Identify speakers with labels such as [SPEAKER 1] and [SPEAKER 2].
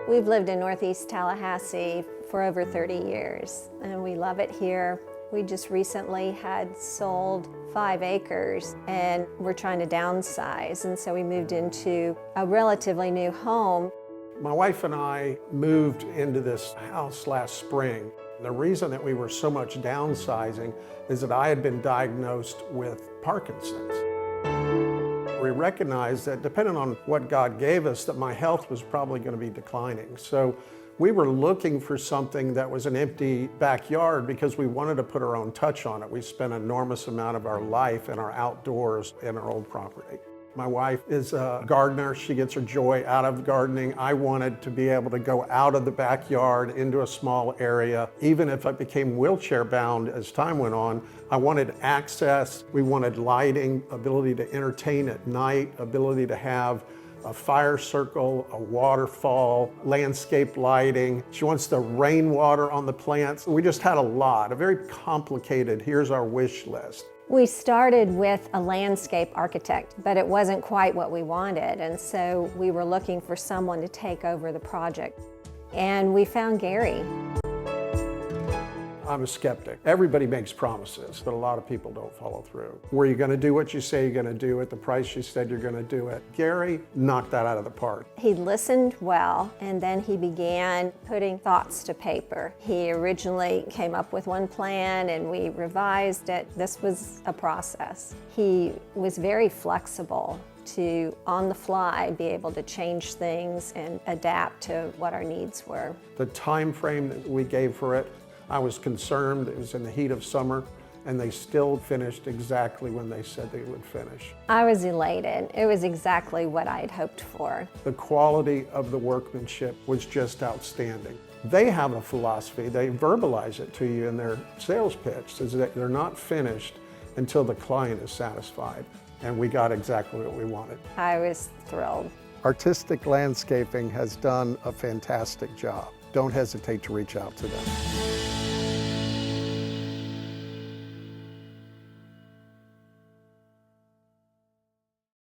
[SPEAKER 1] We've lived in Northeast Tallahassee for over 30 years, and we love it here. We just recently had sold 5 acres, and we're trying to downsize, and so we moved into a relatively new home.
[SPEAKER 2] My wife and I moved into this house last spring. The reason that we were so much downsizing is that I had been diagnosed with Parkinson's. We recognized that depending on what God gave us, that my health was probably going to be declining. So we were looking for something that was an empty backyard because we wanted to put our own touch on it. We spent an enormous amount of our life in our outdoors in our old property. My wife is a gardener. She gets her joy out of gardening. I wanted to be able to go out of the backyard into a small area. Even if I became wheelchair bound as time went on, I wanted access. We wanted lighting, ability to entertain at night, ability to have a fire circle, a waterfall, landscape lighting. She wants the rainwater on the plants. We just had a very complicated, here's our wish list.
[SPEAKER 1] We started with a landscape architect, but it wasn't quite what we wanted, and so we were looking for someone to take over the project. And we found Gary.
[SPEAKER 2] I'm a skeptic. Everybody makes promises, but a lot of people don't follow through. Were you going to do what you say you're going to do at the price you said you're going to do it? Gary knocked that out of the park.
[SPEAKER 1] He listened well, and then he began putting thoughts to paper. He originally came up with one plan, and we revised it. This was a process. He was very flexible to, on the fly, be able to change things and adapt to what our needs were.
[SPEAKER 2] The time frame that we gave for it, I was concerned. It was in the heat of summer, and they still finished exactly when they said they would finish.
[SPEAKER 1] I was elated. It was exactly what I had hoped for.
[SPEAKER 2] The quality of the workmanship was just outstanding. They have a philosophy, they verbalize it to you in their sales pitch, is that they're not finished until the client is satisfied. And we got exactly what we wanted.
[SPEAKER 1] I was thrilled.
[SPEAKER 2] Artistic Landscaping has done a fantastic job. Don't hesitate to reach out to them.